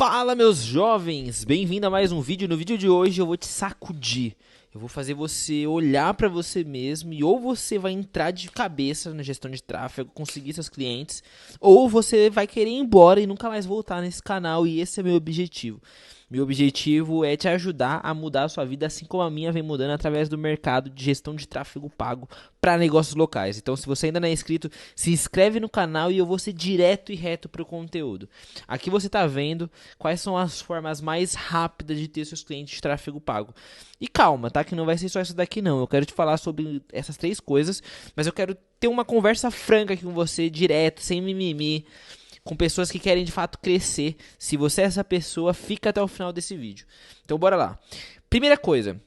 Fala, meus jovens! Bem-vindo a mais um vídeo. No vídeo de hoje eu vou te sacudir. Eu vou fazer você olhar para você mesmo e ou você vai entrar de cabeça na gestão de tráfego, conseguir seus clientes, ou você vai querer ir embora e nunca mais voltar nesse canal, e esse é meu objetivo. Meu objetivo é te ajudar a mudar a sua vida, assim como a minha vem mudando através do mercado de gestão de tráfego pago para negócios locais. Então, se você ainda não é inscrito, se inscreve no canal e eu vou ser direto e reto para o conteúdo. Aqui você está vendo quais são as formas mais rápidas de ter seus clientes de tráfego pago. E calma, tá? Que não vai ser só isso daqui não. Eu quero te falar sobre essas três coisas, mas eu quero ter uma conversa franca aqui com você, direto, sem mimimi, com pessoas que querem de fato crescer. Se você é essa pessoa, fica até o final desse vídeo. Então bora lá. Primeira coisa,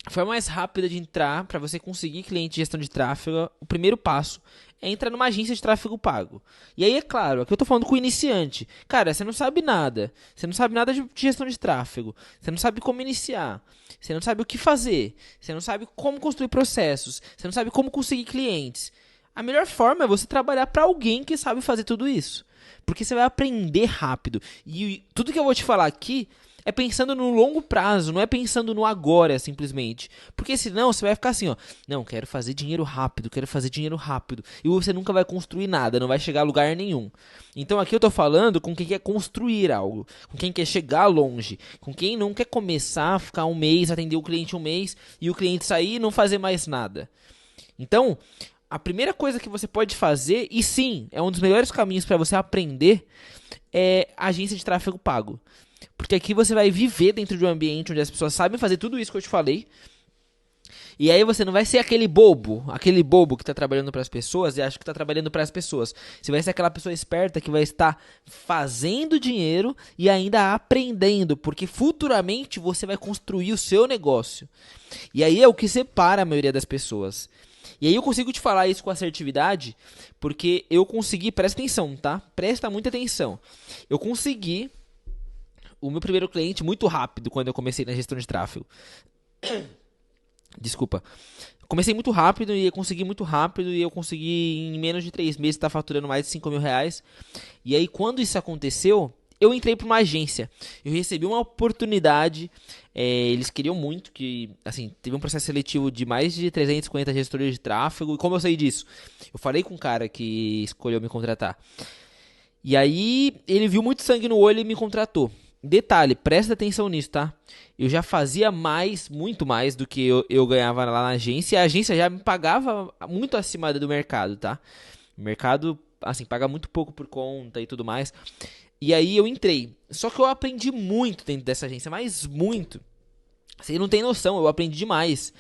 a forma mais rápida de entrar para você conseguir cliente de gestão de tráfego, o primeiro passo é entrar numa agência de tráfego pago. E aí, é claro, aqui eu tô falando com o iniciante. Cara, você não sabe nada. Você não sabe nada de gestão de tráfego. Você não sabe como iniciar. Você não sabe o que fazer. Você não sabe como construir processos. Você não sabe como conseguir clientes. A melhor forma é você trabalhar para alguém que sabe fazer tudo isso. Porque você vai aprender rápido. E tudo que eu vou te falar aqui é pensando no longo prazo, não é pensando no agora, simplesmente. Porque senão você vai ficar assim, ó. Não, quero fazer dinheiro rápido, quero fazer dinheiro rápido. E você nunca vai construir nada, não vai chegar a lugar nenhum. Então aqui eu tô falando com quem quer construir algo, com quem quer chegar longe, com quem não quer começar a ficar um mês, atender o cliente um mês, e o cliente sair e não fazer mais nada. Então, a primeira coisa que você pode fazer, e sim, é um dos melhores caminhos para você aprender, é agência de tráfego pago. Porque aqui você vai viver dentro de um ambiente onde as pessoas sabem fazer tudo isso que eu te falei. E aí você não vai ser aquele bobo que está trabalhando para as pessoas e acha que está trabalhando para as pessoas. Você vai ser aquela pessoa esperta que vai estar fazendo dinheiro e ainda aprendendo, porque futuramente você vai construir o seu negócio. E aí é o que separa a maioria das pessoas. E aí eu consigo te falar isso com assertividade, porque eu consegui, presta atenção, tá? Presta muita atenção. Eu consegui o meu primeiro cliente muito rápido quando eu comecei na gestão de tráfego. Desculpa. Comecei muito rápido e eu consegui muito rápido e eu consegui em menos de 3 meses estar faturando mais de 5 mil reais. E aí quando isso aconteceu, eu entrei para uma agência. Eu recebi uma oportunidade. Eles queriam muito que, assim, teve um processo seletivo de mais de 350 gestores de tráfego. E como eu sei disso? Eu falei com um cara que escolheu me contratar. E aí ele viu muito sangue no olho e me contratou. Detalhe, presta atenção nisso, tá? Eu já fazia muito mais do que eu ganhava lá na agência. E a agência já me pagava muito acima do mercado, tá? O mercado, assim, paga muito pouco por conta e tudo mais. E aí eu entrei. Só que eu aprendi muito dentro dessa agência, mas muito. Você não tem noção, eu aprendi demais.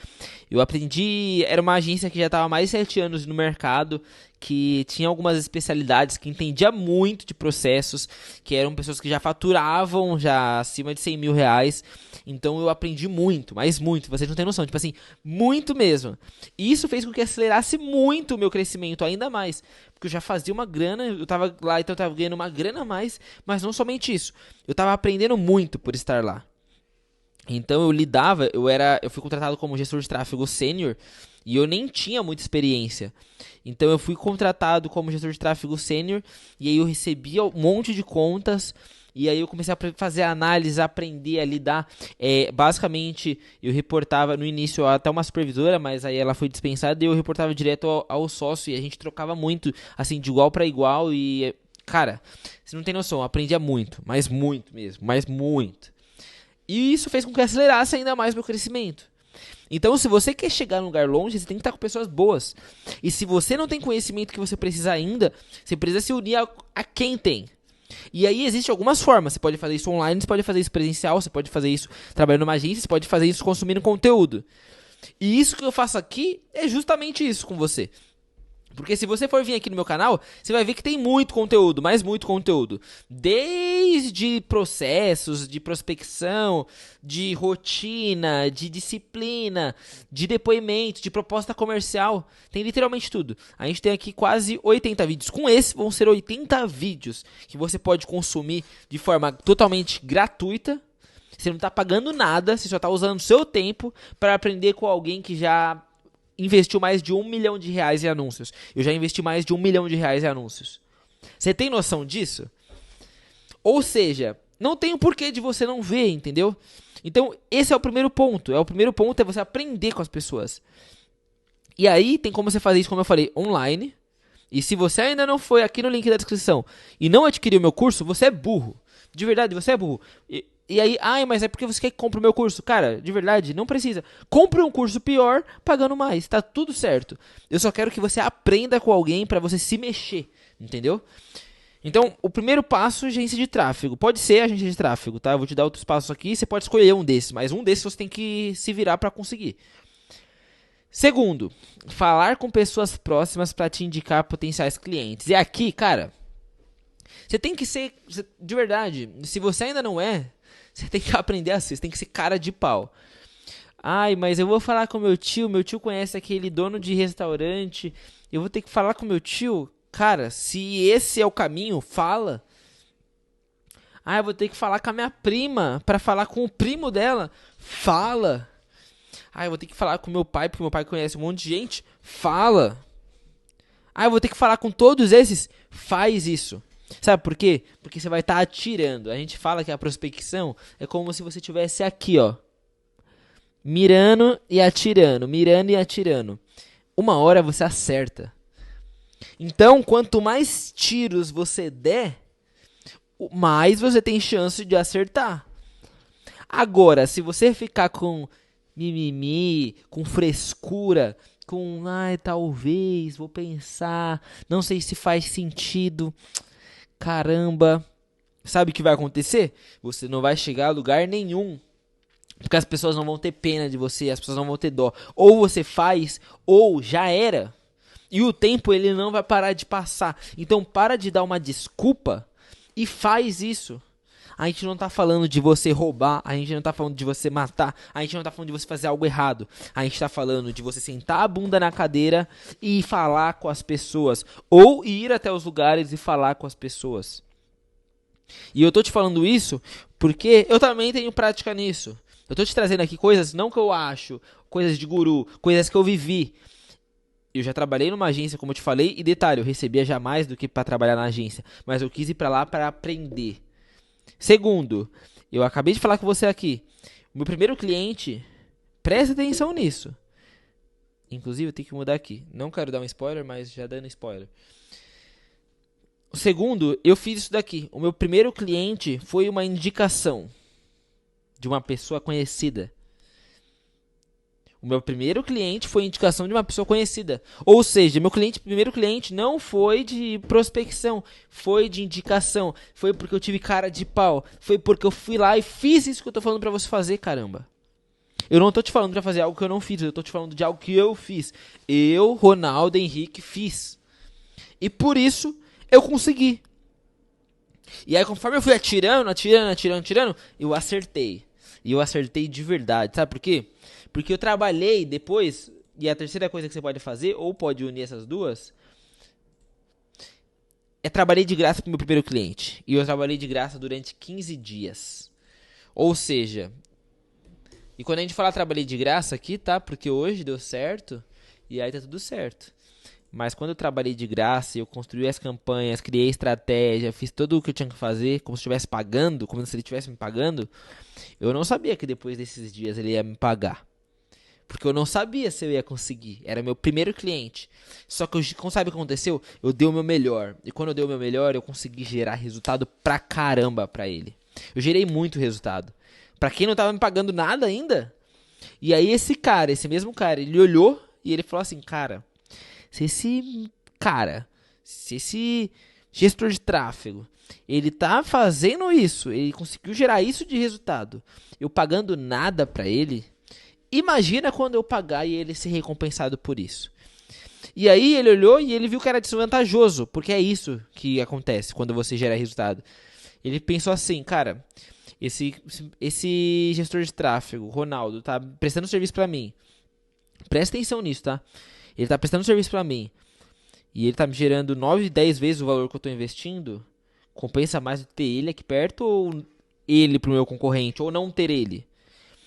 Era uma agência que já estava há mais de 7 anos no mercado, que tinha algumas especialidades, que entendia muito de processos, que eram pessoas que já faturavam já acima de 100 mil reais. Então eu aprendi muito, mas muito, vocês não têm noção, tipo assim, muito mesmo. E isso fez com que acelerasse muito o meu crescimento, ainda mais. Porque eu já fazia uma grana, eu tava lá, então eu tava ganhando uma grana a mais, mas não somente isso. Eu tava aprendendo muito por estar lá. Então eu fui contratado como gestor de tráfego sênior e eu nem tinha muita experiência. Então eu fui contratado como gestor de tráfego sênior e aí eu recebia um monte de contas e aí eu comecei a fazer análise, a aprender a lidar. Basicamente eu reportava no início até uma supervisora, mas aí ela foi dispensada e eu reportava direto ao sócio e a gente trocava muito, assim, de igual para igual e, cara, você não tem noção, eu aprendia muito, mas muito mesmo, mas muito. E isso fez com que acelerasse ainda mais meu crescimento. Então, se você quer chegar num lugar longe, você tem que estar com pessoas boas. E se você não tem conhecimento que você precisa ainda, você precisa se unir a quem tem. E aí existem algumas formas. Você pode fazer isso online, você pode fazer isso presencial, você pode fazer isso trabalhando numa agência, você pode fazer isso consumindo conteúdo. E isso que eu faço aqui é justamente isso com você. Porque se você for vir aqui no meu canal, você vai ver que tem muito conteúdo, mas muito conteúdo. Desde processos de prospecção, de rotina, de disciplina, de depoimento, de proposta comercial. Tem literalmente tudo. A gente tem aqui quase 80 vídeos. Com esse vão ser 80 vídeos que você pode consumir de forma totalmente gratuita. Você não está pagando nada, você só está usando o seu tempo para aprender com alguém que já investiu mais de R$1 milhão em anúncios. Eu já investi mais de R$1 milhão em anúncios. Você tem noção disso? Ou seja, não tem o porquê de você não ver, entendeu? Então, esse é o primeiro ponto. O primeiro ponto é você aprender com as pessoas. E aí, tem como você fazer isso, como eu falei, online. E se você ainda não foi aqui no link da descrição e não adquiriu o meu curso, você é burro. De verdade, você é burro. E aí, mas é porque você quer que compre o meu curso. Cara, de verdade, não precisa. Compre um curso pior, pagando mais. Tá tudo certo. Eu só quero que você aprenda com alguém pra você se mexer. Entendeu? Então, o primeiro passo, agência de tráfego. Pode ser agência de tráfego, tá? Eu vou te dar outros passos aqui. Você pode escolher um desses. Mas um desses você tem que se virar pra conseguir. Segundo, falar com pessoas próximas pra te indicar potenciais clientes. E aqui, cara, você tem que ser, de verdade, se você ainda não é, você tem que aprender a ser, você tem que ser cara de pau. Mas eu vou falar com meu tio conhece aquele dono de restaurante, eu vou ter que falar com meu tio. Cara, se esse é o caminho, fala. Eu vou ter que falar com a minha prima pra falar com o primo dela. Fala. Eu vou ter que falar com meu pai, porque meu pai conhece um monte de gente. Fala. Eu vou ter que falar com todos esses. Faz isso. Sabe por quê? Porque você vai estar atirando. A gente fala que a prospecção é como se você estivesse aqui, ó. Mirando e atirando. Mirando e atirando. Uma hora você acerta. Então, quanto mais tiros você der, mais você tem chance de acertar. Agora, se você ficar com mimimi, com frescura, com talvez, vou pensar, não sei se faz sentido, caramba, sabe o que vai acontecer? Você não vai chegar a lugar nenhum, porque as pessoas não vão ter pena de você, as pessoas não vão ter dó. Ou você faz, ou já era, e o tempo ele não vai parar de passar. Então para de dar uma desculpa e faz isso. A gente não tá falando de você roubar, a gente não tá falando de você matar, a gente não tá falando de você fazer algo errado. A gente tá falando de você sentar a bunda na cadeira e falar com as pessoas. Ou ir até os lugares e falar com as pessoas. E eu tô te falando isso porque eu também tenho prática nisso. Eu tô te trazendo aqui coisas não que eu acho, coisas de guru, coisas que eu vivi. Eu já trabalhei numa agência, como eu te falei, e detalhe, eu recebia já mais do que para trabalhar na agência. Mas eu quis ir pra lá para aprender. Segundo, eu acabei de falar com você aqui. O meu primeiro cliente, presta atenção nisso. Inclusive, eu tenho que mudar aqui. Não quero dar um spoiler, mas já dando spoiler. O segundo, eu fiz isso daqui. O meu primeiro cliente foi uma indicação de uma pessoa conhecida. O meu primeiro cliente foi indicação de uma pessoa conhecida. Ou seja, meu primeiro cliente não foi de prospecção, foi de indicação. Foi porque eu tive cara de pau. Foi porque eu fui lá e fiz isso que eu tô falando pra você fazer, caramba. Eu não tô te falando pra fazer algo que eu não fiz, eu tô te falando de algo que eu fiz. Eu, Ronaldo Henrique, fiz. E por isso, eu consegui. E aí, conforme eu fui atirando, eu acertei. E eu acertei de verdade, sabe por quê? Porque eu trabalhei depois, e a terceira coisa que você pode fazer, ou pode unir essas duas, é trabalhei de graça pro meu primeiro cliente. E eu trabalhei de graça durante 15 dias. Ou seja, e quando a gente fala trabalhei de graça aqui, tá? Porque hoje deu certo, e aí tá tudo certo. Mas quando eu trabalhei de graça, eu construí as campanhas, criei estratégia, fiz tudo o que eu tinha que fazer, como se estivesse pagando, como se ele estivesse me pagando, eu não sabia que depois desses dias ele ia me pagar. Porque eu não sabia se eu ia conseguir. Era meu primeiro cliente. Só que, sabe o que aconteceu? Eu dei o meu melhor. E quando eu dei o meu melhor, eu consegui gerar resultado pra caramba pra ele. Eu gerei muito resultado. Pra quem não tava me pagando nada ainda. E aí esse mesmo cara, ele olhou e ele falou assim, se esse gestor de tráfego, ele tá fazendo isso, ele conseguiu gerar isso de resultado, eu pagando nada pra ele, imagina quando eu pagar e ele ser recompensado por isso. E aí ele olhou e ele viu que era desvantajoso, porque é isso que acontece quando você gera resultado. Ele pensou assim, esse gestor de tráfego, Ronaldo, tá prestando serviço pra mim. Presta atenção nisso, tá? Ele tá prestando serviço pra mim. E ele tá me gerando 9, 10 vezes o valor que eu tô investindo. Compensa mais ter ele aqui perto ou ele pro meu concorrente, ou não ter ele.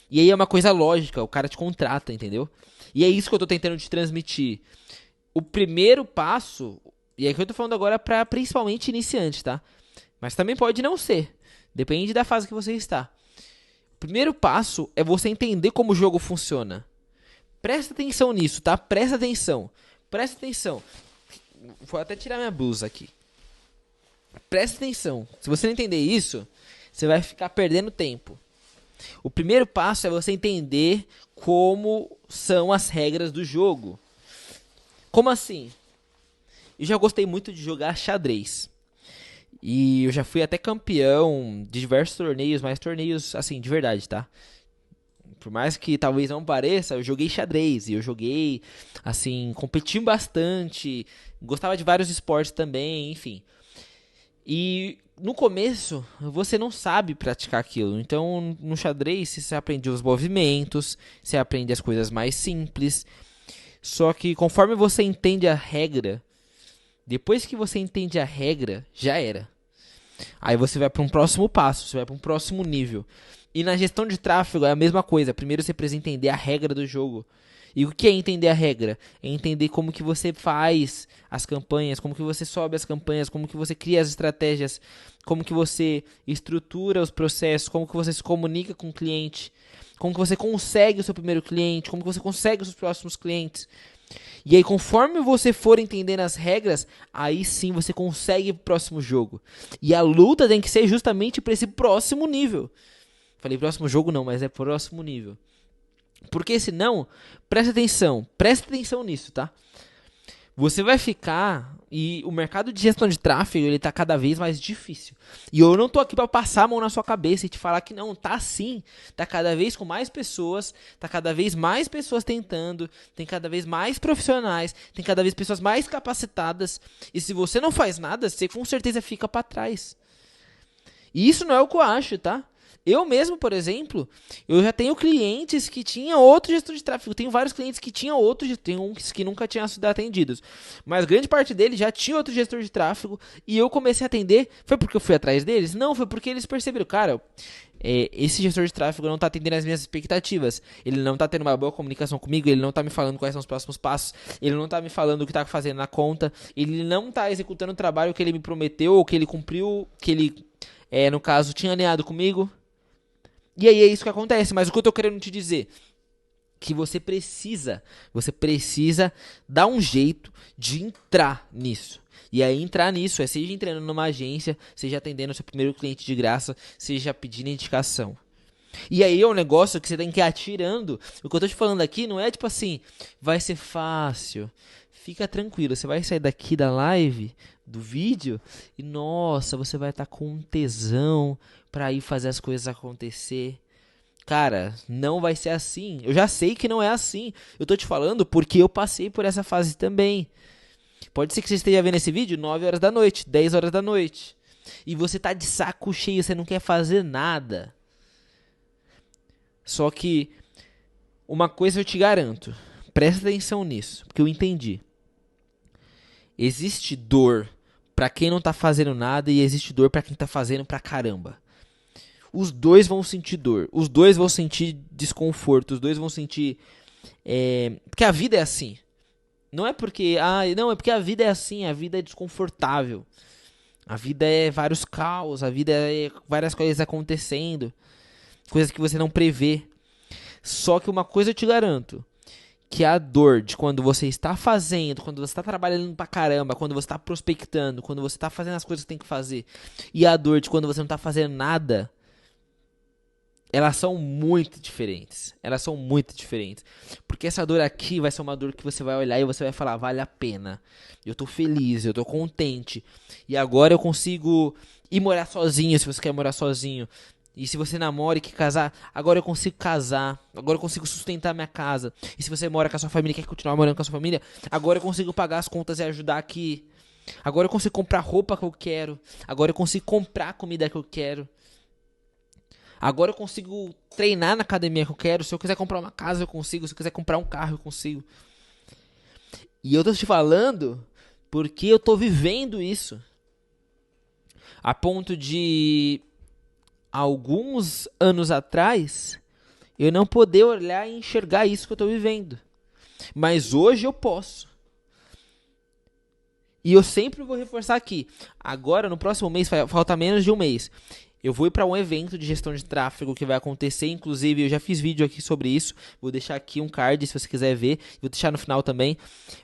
E aí é uma coisa lógica, o cara te contrata, entendeu? E é isso que eu tô tentando te transmitir. O primeiro passo, e é que eu tô falando agora pra principalmente iniciante, tá? Mas também pode não ser. Depende da fase que você está. O primeiro passo é você entender como o jogo funciona. Presta atenção nisso, tá? Presta atenção. Presta atenção. Vou até tirar minha blusa aqui. Presta atenção. Se você não entender isso, você vai ficar perdendo tempo. O primeiro passo é você entender como são as regras do jogo. Como assim? Eu já gostei muito de jogar xadrez. E eu já fui até campeão de diversos torneios, mas torneios assim, de verdade, tá? Por mais que talvez não pareça, eu joguei xadrez. E eu joguei, assim, competi bastante. Gostava de vários esportes também, enfim. E no começo, você não sabe praticar aquilo. Então, no xadrez, você aprende os movimentos, você aprende as coisas mais simples. Só que conforme você entende a regra, depois que você entende a regra, já era. Aí você vai para um próximo passo, você vai para um próximo nível. E na gestão de tráfego é a mesma coisa. Primeiro você precisa entender a regra do jogo. E o que é entender a regra? É entender como que você faz as campanhas, como que você sobe as campanhas, como que você cria as estratégias, como que você estrutura os processos, como que você se comunica com o cliente, como que você consegue o seu primeiro cliente, como que você consegue os seus próximos clientes. E aí, conforme você for entendendo as regras, aí sim você consegue o próximo jogo. E a luta tem que ser justamente para esse próximo nível. Falei próximo jogo não, mas é próximo nível. Porque senão, presta atenção nisso, tá? Você vai ficar, e o mercado de gestão de tráfego, ele tá cada vez mais difícil. E eu não tô aqui para passar a mão na sua cabeça e te falar que não, tá sim. Tá cada vez com mais pessoas, tá cada vez mais pessoas tentando, tem cada vez mais profissionais, tem cada vez pessoas mais capacitadas. E se você não faz nada, você com certeza fica para trás. E isso não é o que eu acho, tá? Eu mesmo, por exemplo, eu já tenho clientes que tinham outro gestor de tráfego. Tenho vários clientes que tinham outro, tem uns que nunca tinham sido atendidos. Mas grande parte deles já tinha outro gestor de tráfego e eu comecei a atender. Foi porque eu fui atrás deles? Não, foi porque eles perceberam, cara, esse gestor de tráfego não está atendendo as minhas expectativas. Ele não está tendo uma boa comunicação comigo, ele não está me falando quais são os próximos passos, ele não está me falando o que está fazendo na conta, ele não está executando o trabalho que ele me prometeu ou que ele cumpriu, que ele, no caso, tinha alinhado comigo. E aí é isso que acontece, mas o que eu tô querendo te dizer, que você precisa dar um jeito de entrar nisso. E aí entrar nisso é seja entrando numa agência, seja atendendo o seu primeiro cliente de graça, seja pedindo indicação. E aí é um negócio que você tem que ir atirando. O que eu tô te falando aqui não é tipo assim, vai ser fácil. Fica tranquilo, você vai sair daqui da live, do vídeo, e nossa, você vai estar com um tesão pra ir fazer as coisas acontecer. Cara, não vai ser assim. Eu já sei que não é assim. Eu tô te falando porque eu passei por essa fase também. Pode ser que você esteja vendo esse vídeo 9 horas da noite, 10 horas da noite. E você tá de saco cheio, você não quer fazer nada. Só que uma coisa eu te garanto. Presta atenção nisso, porque eu entendi. Existe dor pra quem não tá fazendo nada e existe dor pra quem tá fazendo pra caramba. Os dois vão sentir dor, os dois vão sentir desconforto, os dois vão sentir... porque a vida é assim. Não é porque... não, é porque a vida é assim, a vida é desconfortável. A vida é vários caos, a vida é várias coisas acontecendo. Coisas que você não prevê. Só que uma coisa eu te garanto. Que a dor de quando você está fazendo, quando você está trabalhando pra caramba, quando você está prospectando, quando você está fazendo as coisas que tem que fazer, e a dor de quando você não está fazendo nada, elas são muito diferentes. Elas são muito diferentes. Porque essa dor aqui vai ser uma dor que você vai olhar e você vai falar, vale a pena. Eu tô feliz, eu tô contente. E agora eu consigo ir morar sozinho, se você quer morar sozinho. E se você namora e quer casar, agora eu consigo casar. Agora eu consigo sustentar minha casa. E se você mora com a sua família e quer continuar morando com a sua família, agora eu consigo pagar as contas e ajudar aqui. Agora eu consigo comprar roupa que eu quero. Agora eu consigo comprar a comida que eu quero. Agora eu consigo treinar na academia que eu quero. Se eu quiser comprar uma casa, eu consigo. Se eu quiser comprar um carro, eu consigo. E eu tô te falando porque eu tô vivendo isso. A ponto de... alguns anos atrás, eu não poder olhar e enxergar isso que eu estou vivendo. Mas hoje eu posso. E eu sempre vou reforçar aqui. Agora, no próximo mês, falta menos de um mês. Eu vou ir para um evento de gestão de tráfego que vai acontecer, inclusive eu já fiz vídeo aqui sobre isso, vou deixar aqui um card se você quiser ver, vou deixar no final também.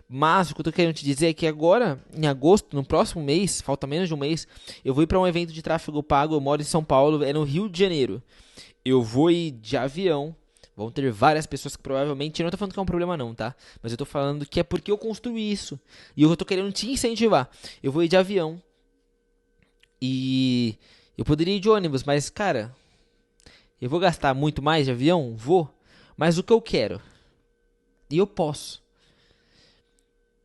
Mas o que eu tô querendo te dizer é que agora, em agosto, no próximo mês, falta menos de um mês, eu vou ir para um evento de tráfego pago, eu moro em São Paulo, é no Rio de Janeiro. Eu vou ir de avião, vão ter várias pessoas que provavelmente, eu não tô falando que é um problema não, tá? Mas eu tô falando que é porque eu construí isso, e eu tô querendo te incentivar. Eu vou ir de avião, e eu poderia ir de ônibus, mas, cara, eu vou gastar muito mais de avião? Vou. Mas o que eu quero? E eu posso.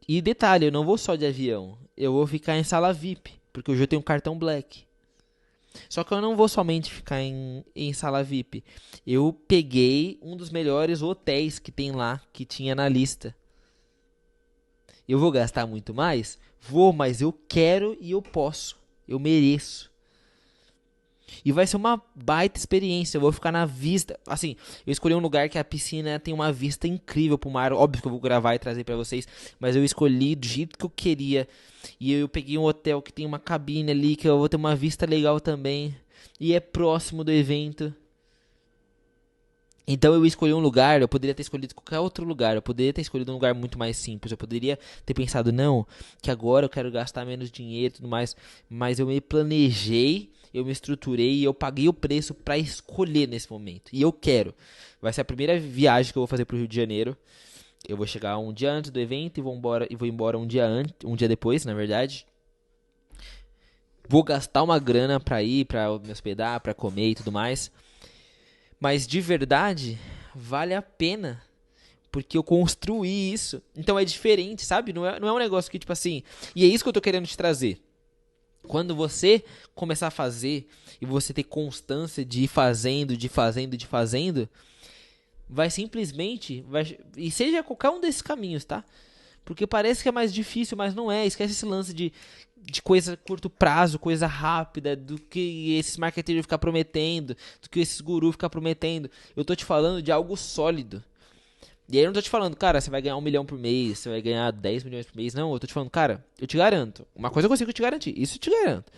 E detalhe, eu não vou só de avião. Eu vou ficar em sala VIP, porque hoje eu tenho um cartão Black. Só que eu não vou somente ficar em sala VIP. Eu peguei um dos melhores hotéis que tem lá, que tinha na lista. Eu vou gastar muito mais? Vou, mas eu quero e eu posso. Eu mereço. E vai ser uma baita experiência. Eu vou ficar na vista. Assim, eu escolhi um lugar que a piscina tem uma vista incrível pro mar. Óbvio que eu vou gravar e trazer pra vocês. Mas eu escolhi do jeito que eu queria. E eu peguei um hotel que tem uma cabine ali. Que eu vou ter uma vista legal também. E é próximo do evento. Então eu escolhi um lugar, eu poderia ter escolhido qualquer outro lugar, eu poderia ter escolhido um lugar muito mais simples, eu poderia ter pensado, não, que agora eu quero gastar menos dinheiro e tudo mais, mas eu me planejei, eu me estruturei e eu paguei o preço pra escolher nesse momento, e eu quero. Vai ser a primeira viagem que eu vou fazer pro Rio de Janeiro, eu vou chegar um dia antes do evento e vou embora um dia depois, na verdade. Vou gastar uma grana pra ir, pra me hospedar, pra comer e tudo mais. Mas de verdade, vale a pena. Porque eu construí isso. Então é diferente, sabe? Não é um negócio que, tipo assim. E é isso que eu tô querendo te trazer. Quando você começar a fazer e você ter constância de ir fazendo, vai simplesmente. E seja qualquer um desses caminhos, tá? Porque parece que é mais difícil, mas não é. Esquece esse lance de coisa curto prazo, coisa rápida, do que esses marqueteiros ficam prometendo, do que esses gurus ficam prometendo. Eu tô te falando de algo sólido. E aí eu não tô te falando, cara, você vai ganhar 1 milhão por mês, você vai ganhar 10 milhões por mês. Não, eu tô te falando, cara, eu te garanto. Uma coisa eu consigo te garantir, isso eu te garanto.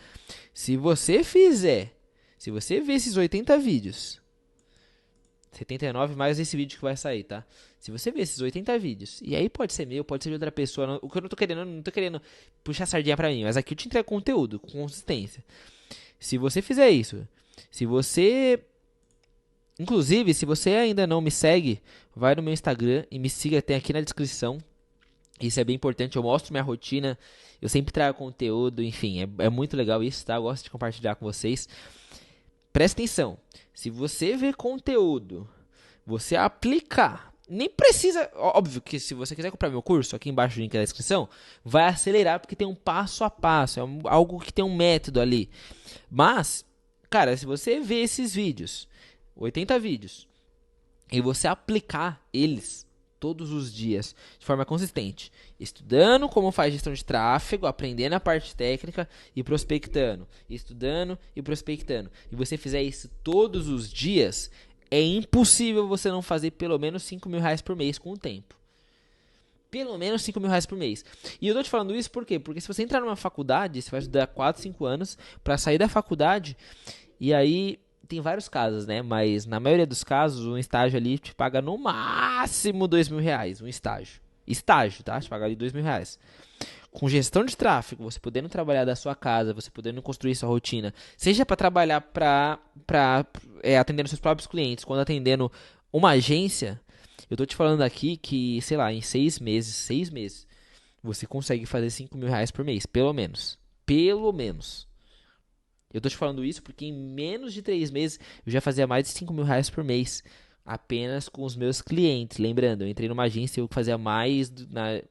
Se você ver esses 80 vídeos, 79 mais esse vídeo que vai sair, tá? Se você ver esses 80 vídeos, e aí pode ser meu, pode ser de outra pessoa, o que eu não tô querendo puxar sardinha pra mim, mas aqui eu te entrego conteúdo, com consistência. Se você fizer isso, inclusive, se você ainda não me segue, vai no meu Instagram e me siga, tem aqui na descrição. Isso é bem importante, eu mostro minha rotina, eu sempre trago conteúdo, enfim, é muito legal isso, tá? Eu gosto de compartilhar com vocês. Presta atenção, se você vê conteúdo, você aplicar, nem precisa, óbvio que se você quiser comprar meu curso, aqui embaixo o link da descrição, vai acelerar porque tem um passo a passo, algo que tem um método ali. Mas, cara, se você vê esses vídeos, 80 vídeos, e você aplicar eles todos os dias de forma consistente, estudando como faz gestão de tráfego, aprendendo a parte técnica e prospectando, estudando e prospectando, e você fizer isso todos os dias, é impossível você não fazer pelo menos 5 mil reais por mês com o tempo. Pelo menos 5 mil reais por mês. E eu tô te falando isso por quê? Porque se você entrar numa faculdade, você vai estudar 4, 5 anos para sair da faculdade, e aí tem vários casos, né? Mas na maioria dos casos, um estágio ali te paga no máximo 2 mil reais. Um estágio. Estágio, tá? Te paga ali 2 mil reais. Com gestão de tráfego, você podendo trabalhar da sua casa, você podendo construir sua rotina, seja para trabalhar atendendo seus próprios clientes, quando atendendo uma agência, eu tô te falando aqui que, sei lá, em 6 meses, você consegue fazer 5 mil reais por mês, pelo menos. Pelo menos. Eu tô te falando isso porque em menos de 3 meses eu já fazia mais de 5 mil reais por mês. Apenas com os meus clientes. Lembrando, eu entrei numa agência e eu fazia mais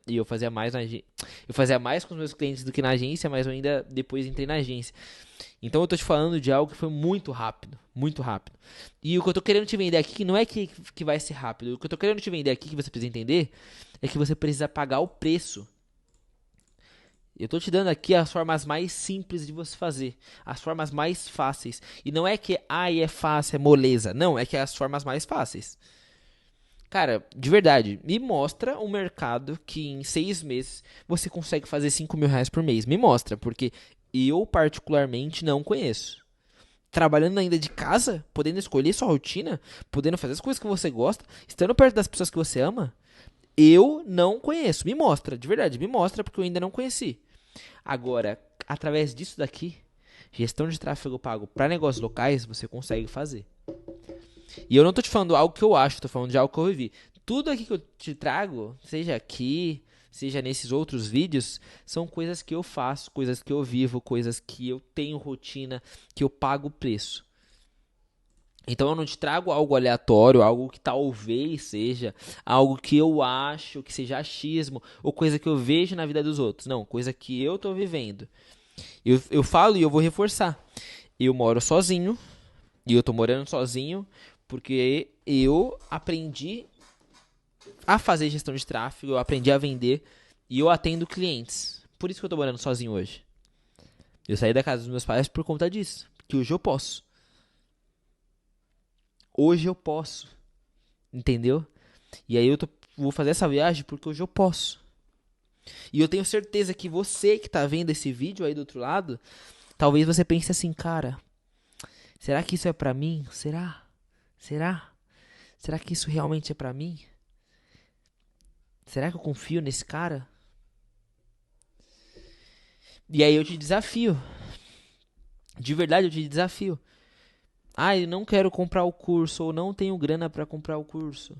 eu fazia mais com os meus clientes do que na agência, mas eu ainda depois entrei na agência. Então eu tô te falando de algo que foi muito rápido, muito rápido. E o que eu tô querendo te vender aqui não é que vai ser rápido. O que eu tô querendo te vender aqui, que você precisa entender, é que você precisa pagar o preço. Eu tô te dando aqui as formas mais simples de você fazer, as formas mais fáceis. E não é que é fácil, é moleza. Não, é que é as formas mais fáceis. Cara, de verdade, me mostra um mercado que em 6 meses você consegue fazer 5 mil reais por mês. Me mostra, porque eu particularmente não conheço. trabalhando ainda de casa, podendo escolher sua rotina, podendo fazer as coisas que você gosta, estando perto das pessoas que você ama, eu não conheço. Me mostra, de verdade, me mostra, porque eu ainda não conheci. Agora, através disso daqui, gestão de tráfego pago para negócios locais, você consegue fazer. E eu não tô te falando algo que eu acho, tô falando de algo que eu vivi. Tudo aqui que eu te trago, seja aqui, seja nesses outros vídeos, são coisas que eu faço, coisas que eu vivo, coisas que eu tenho rotina, que eu pago preço. Então eu não te trago algo aleatório, algo que talvez seja, algo que eu acho que seja achismo, ou coisa que eu vejo na vida dos outros. Não, coisa que eu tô vivendo. Eu falo e eu vou reforçar. Eu moro sozinho, e eu tô morando sozinho, porque eu aprendi a fazer gestão de tráfego, eu aprendi a vender, e eu atendo clientes. Por isso que eu tô morando sozinho hoje. Eu saí da casa dos meus pais por conta disso, que hoje eu posso. Hoje eu posso, entendeu? E aí vou fazer essa viagem porque hoje eu posso. E eu tenho certeza que você que tá vendo esse vídeo aí do outro lado, talvez você pense assim, cara, será que isso é pra mim? Será? Será? Será que isso realmente é pra mim? Será que eu confio nesse cara? E aí eu te desafio. De verdade eu te desafio. Ah, eu não quero comprar o curso ou não tenho grana pra comprar o curso.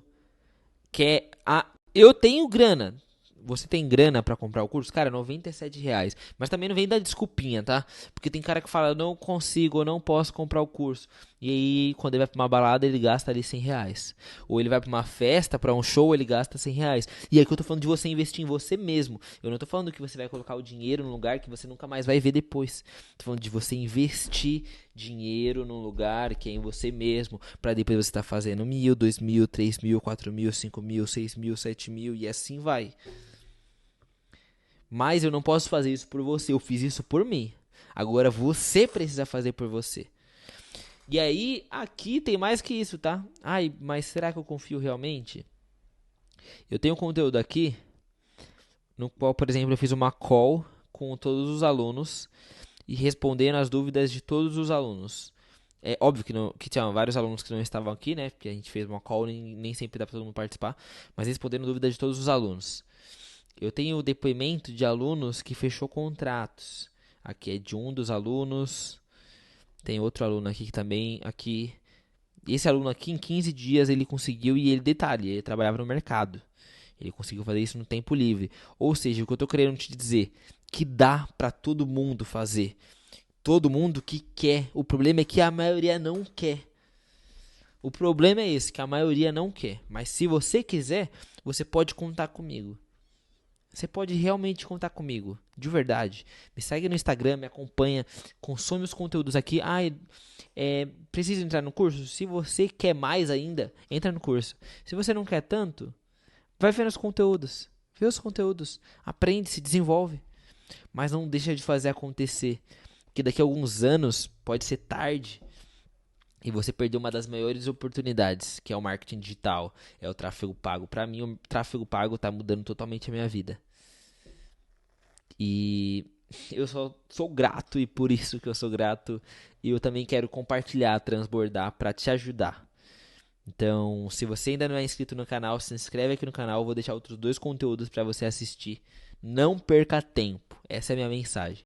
Eu tenho grana. Você tem grana pra comprar o curso? Cara, R$ 97. Mas também não vem dar desculpinha, tá? Porque tem cara que fala, eu não consigo, eu não posso comprar o curso. E aí, quando ele vai pra uma balada, ele gasta ali R$ 100. Ou ele vai pra uma festa, pra um show, ele gasta R$ 100. E aqui eu tô falando de você investir em você mesmo. Eu não tô falando que você vai colocar o dinheiro num lugar que você nunca mais vai ver depois. Tô falando de você investir dinheiro num lugar que é em você mesmo, pra depois você tá fazendo 1.000, 2.000, 3.000, 4.000, 5.000, 6.000, 7.000 e assim vai. Mas eu não posso fazer isso por você, eu fiz isso por mim. Agora você precisa fazer por você. E aí, aqui tem mais que isso, tá? Ai, mas será que eu confio realmente? Eu tenho conteúdo aqui, no qual, por exemplo, eu fiz uma call com todos os alunos e respondendo as dúvidas de todos os alunos. É óbvio que tinha vários alunos que não estavam aqui, né? Porque a gente fez uma call e nem sempre dá para todo mundo participar. Mas respondendo dúvidas de todos os alunos. Eu tenho o depoimento de alunos que fechou contratos. Aqui é de um dos alunos. Tem outro aluno aqui que também. Aqui. Esse aluno aqui, em 15 dias, ele conseguiu. E ele, detalhe, ele trabalhava no mercado. Ele conseguiu fazer isso no tempo livre. Ou seja, o que eu estou querendo te dizer, que dá para todo mundo fazer. Todo mundo que quer. O problema é que a maioria não quer. O problema é esse, que a maioria não quer. Mas se você quiser, você pode contar comigo. Você pode realmente contar comigo, de verdade. Me segue no Instagram, me acompanha, consome os conteúdos aqui. Ah, precisa entrar no curso? Se você quer mais ainda, entra no curso. Se você não quer tanto, vai vendo os conteúdos. Vê os conteúdos, aprende, se desenvolve. Mas não deixa de fazer acontecer. Porque daqui a alguns anos pode ser tarde e você perdeu uma das maiores oportunidades, que é o marketing digital, é o tráfego pago. Para mim, o tráfego pago está mudando totalmente a minha vida. E eu só sou grato e por isso que eu sou grato. E eu também quero compartilhar, transbordar para te ajudar. Então, se você ainda não é inscrito no canal, se inscreve aqui no canal. Eu vou deixar outros 2 conteúdos para você assistir. Não perca tempo. Essa é a minha mensagem.